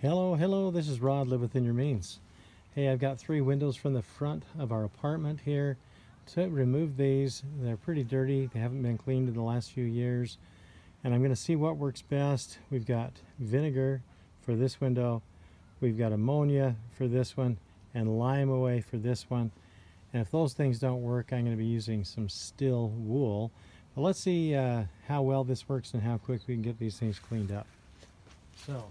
Hello, this is Rod, Live Within Your Means. Hey, I've got 3 windows from the front of our apartment here. To remove these, they're pretty dirty. They haven't been cleaned in the last few years. And I'm going to see what works best. We've got vinegar for this window. We've got ammonia for this one and lime away for this one. And if those things don't work, I'm going to be using some still wool. But let's see how well this works and how quick we can get these things cleaned up. So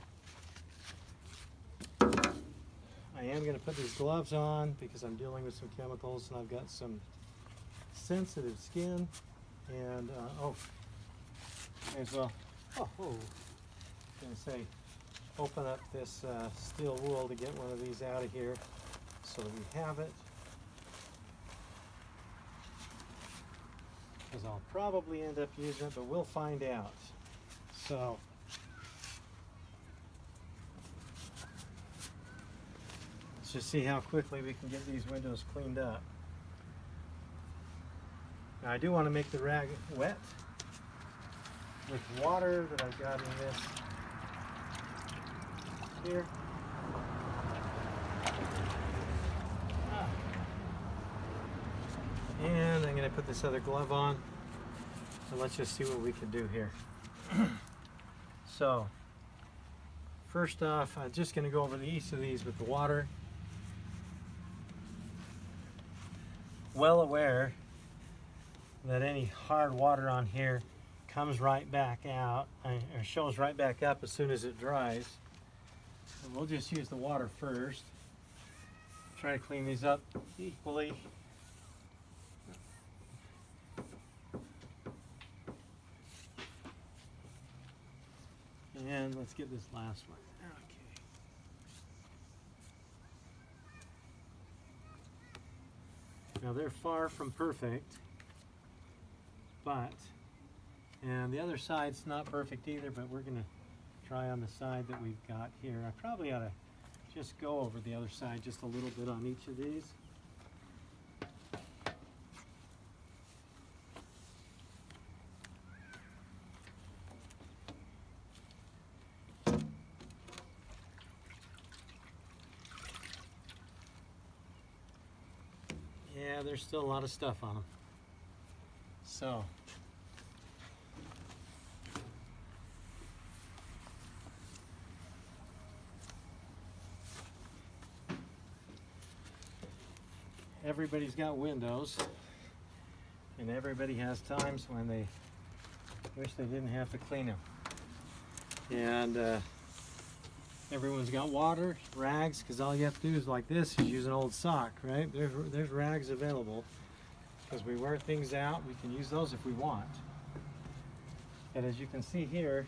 I am going to put these gloves on because I'm dealing with some chemicals and I've got some sensitive skin. And may as well, I was going to say, open up this steel wool to get one of these out of here so that we have it. Because I'll probably end up using it, but we'll find out. So let's just see how quickly we can get these windows cleaned up. Now I do want to make the rag wet with water that I've got in this here. And I'm going to put this other glove on and let's just see what we can do here. So first off, I'm just going to go over each of these with the water. Well aware that any hard water on here comes right back out, or shows right back up as soon as it dries. And we'll just use the water first. Try to clean these up equally. And let's get this last one. Okay. Now they're far from perfect, and the other side's not perfect either, but we're going to try on the side that we've got here. I probably ought to just go over the other side just a little bit on each of these. Yeah, there's still a lot of stuff on them. So everybody's got windows, and everybody has times when they wish they didn't have to clean them. And everyone's got water, rags, because all you have to do is like this, is use an old sock, right? There's rags available, because we wear things out, we can use those if we want. And as you can see here,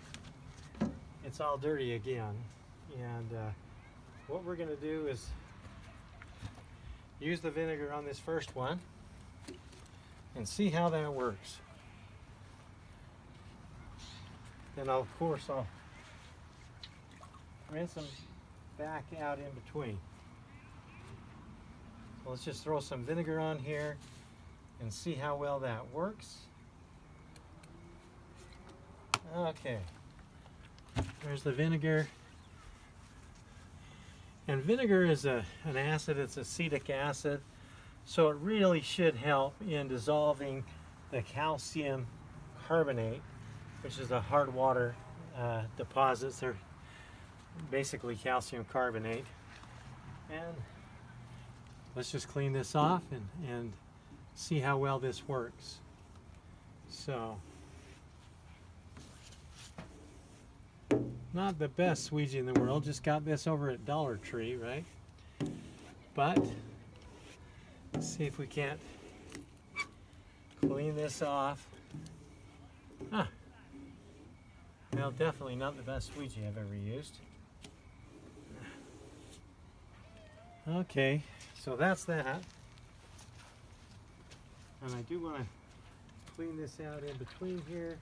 it's all dirty again. And what we're going to do is use the vinegar on this first one and see how that works. Then of course I'll rinse them back out in between. So let's just throw some vinegar on here and see how well that works. Okay, there's the vinegar. And vinegar is an acid, it's acetic acid, so it really should help in dissolving the calcium carbonate, which is the hard water deposits. They're basically calcium carbonate. And let's just clean this off and see how well this works. So, not the best squeegee in the world, just got this over at Dollar Tree, right? But let's see if we can't clean this off. Well, definitely not the best squeegee I've ever used. Okay, so that's that. And I do want to clean this out in between here.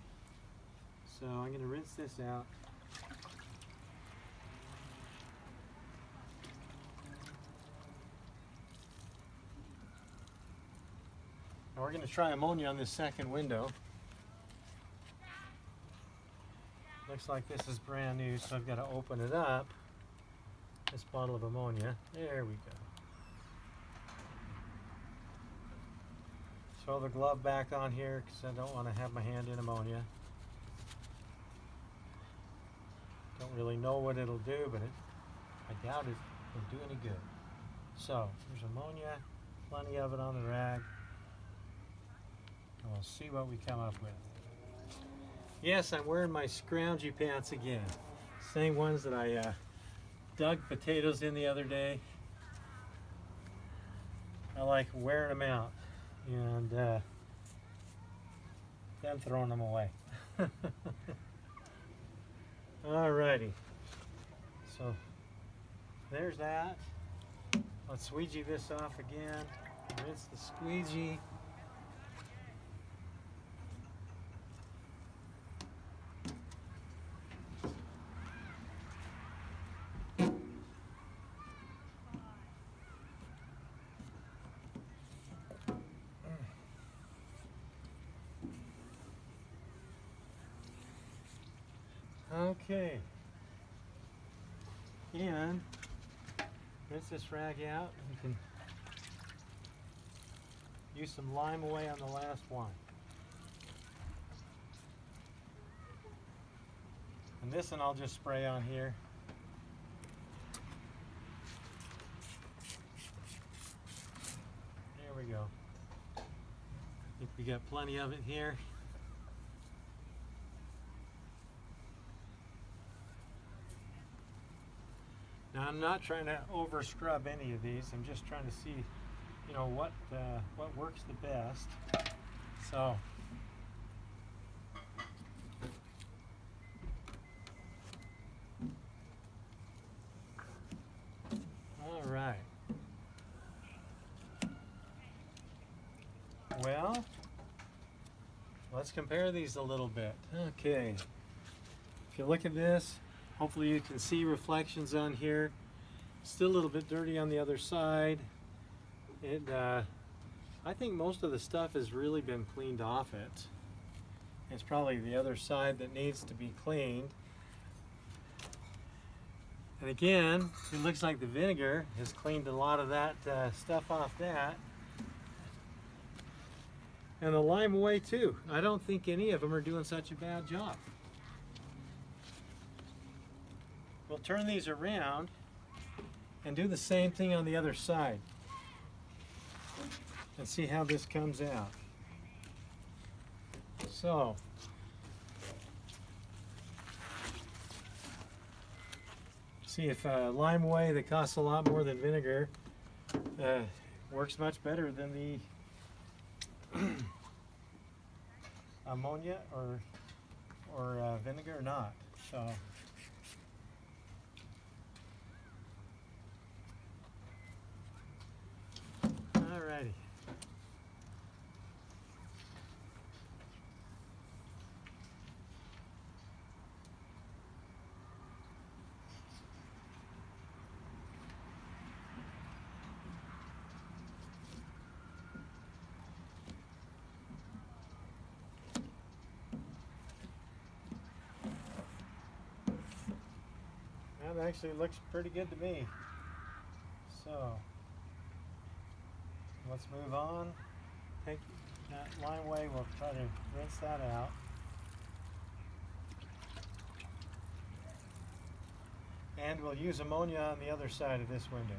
So I'm going to rinse this out. Now we're going to try ammonia on this second window. Looks like this is brand new, so I've got to open it up this bottle of ammonia. There we go. Throw the glove back on here because I don't want to have my hand in ammonia. Don't really know what it'll do, but I doubt it will do any good. So there's ammonia, plenty of it on the rag. And we'll see what we come up with. Yes, I'm wearing my scroungy pants again. Same ones that I dug potatoes in the other day. I like wearing them out and then throwing them away. Alrighty, so there's that. Let's squeegee this off again. Rinse the squeegee. Okay, and rinse this rag out. We can use some lime away on the last one. And this one I'll just spray on here. There we go. I think we got plenty of it here. Now I'm not trying to over scrub any of these. I'm just trying to see, you know, what works the best. So all right. Well, let's compare these a little bit. Okay. If you look at this, hopefully you can see reflections on here. Still a little bit dirty on the other side. I think most of the stuff has really been cleaned off it. It's probably the other side that needs to be cleaned. And again, it looks like the vinegar has cleaned a lot of that stuff off that. And the lime away too. I don't think any of them are doing such a bad job. We'll turn these around and do the same thing on the other side and see how this comes out. So, see if lime away that costs a lot more than vinegar works much better than the ammonia or vinegar or not. So. Alrighty. That actually looks pretty good to me. So let's move on. Take that lime away. We'll try to rinse that out. And we'll use ammonia on the other side of this window,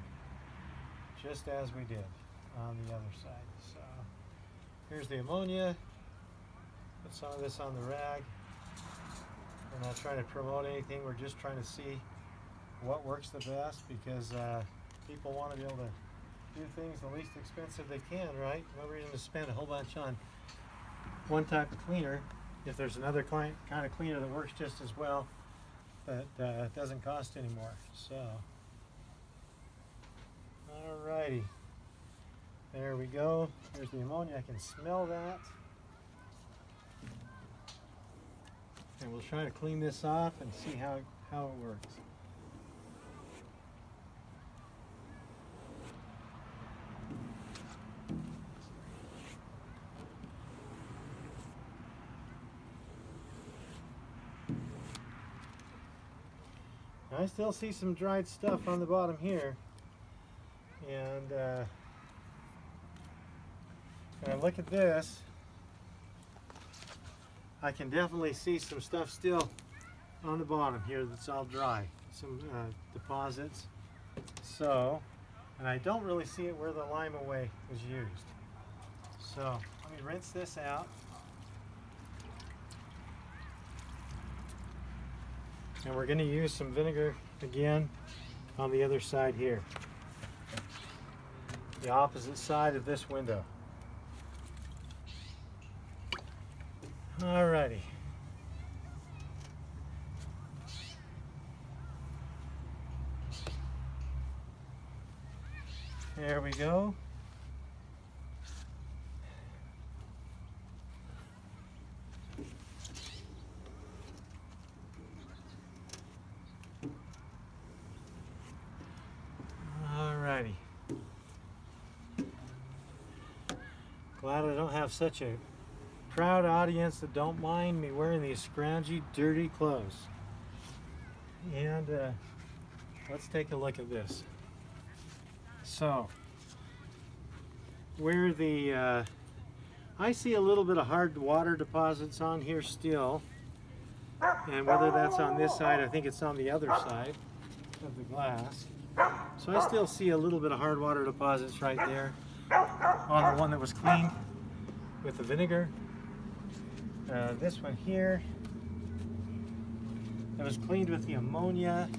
just as we did on the other side. So here's the ammonia. Put some of this on the rag. We're not trying to promote anything. We're just trying to see what works the best, because people want to be able to do things the least expensive they can, right? No reason to spend a whole bunch on one type of cleaner if there's another kind of cleaner that works just as well, that doesn't cost any more. So, alrighty, there we go. There's the ammonia. I can smell that. And we'll try to clean this off and see how it works. I still see some dried stuff on the bottom here. And when I look at this, I can definitely see some stuff still on the bottom here that's all dry. Some deposits. So, and I don't really see it where the Lime Away was used. So, let me rinse this out. And we're going to use some vinegar again on the other side here. The opposite side of this window. Alrighty. There we go. Alrighty. Glad I don't have such a proud audience that don't mind me wearing these scroungy, dirty clothes. And let's take a look at this. So, where the I see a little bit of hard water deposits on here still, and whether that's on this side, I think it's on the other side of the glass. So I still see a little bit of hard water deposits right there on the one that was cleaned with the vinegar. This one here, it was cleaned with the ammonia.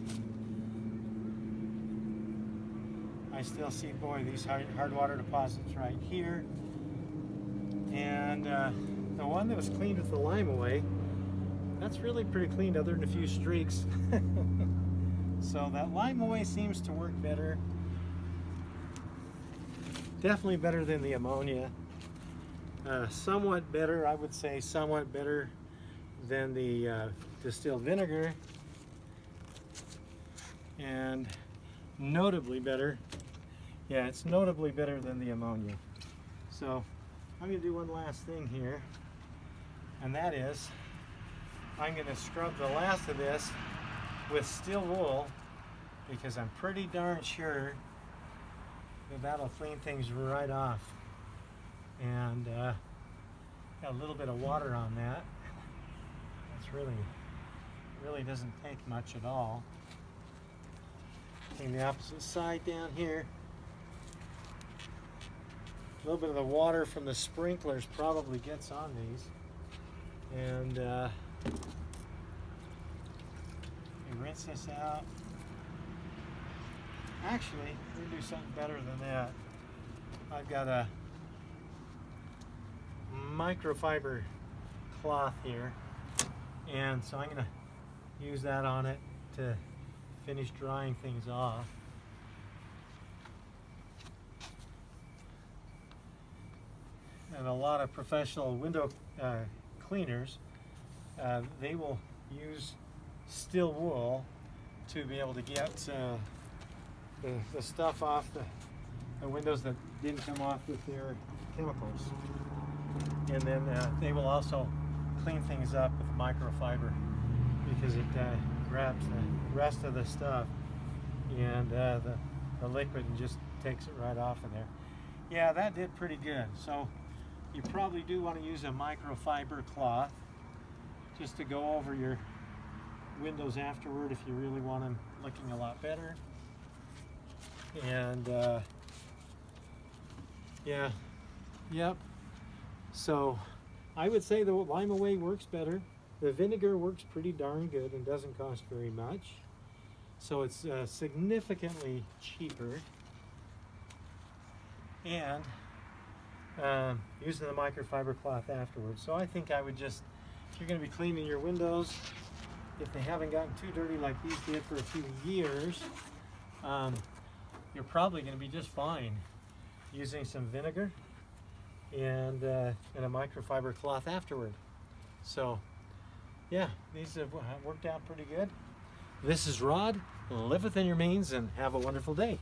I still see, boy, these hard water deposits right here. And the one that was cleaned with the Lime Away, that's really pretty clean other than a few streaks. So that Lime Away seems to work better. Definitely better than the ammonia. Somewhat better, I would say somewhat better than the distilled vinegar. And notably better. Yeah, it's notably better than the ammonia. So I'm going to do one last thing here, and that is I'm going to scrub the last of this with steel wool, because I'm pretty darn sure that that'll clean things right off. And got a little bit of water on that. It's really doesn't take much at all. Taking the opposite side down here. A little bit of the water from the sprinklers probably gets on these. And you rinse this out. Actually, we're going to do something better than that. I've got a microfiber cloth here, and so I'm going to use that on it to finish drying things off. And a lot of professional window cleaners, they will use steel wool to be able to get the stuff off the windows that didn't come off with their chemicals. And then they will also clean things up with microfiber, because it grabs the rest of the stuff and the liquid and just takes it right off of there. Yeah, that did pretty good. So you probably do want to use a microfiber cloth just to go over your windows afterward if you really want them looking a lot better. And yeah, yep. So I would say the Lime Away works better. The vinegar works pretty darn good and doesn't cost very much. So it's significantly cheaper. And using the microfiber cloth afterwards. So I think I would just, if you're going to be cleaning your windows, if they haven't gotten too dirty like these did for a few years, you're probably going to be just fine using some vinegar and a microfiber cloth afterward. So yeah, these have worked out pretty good. This is Rod. Live within your means and have a wonderful day.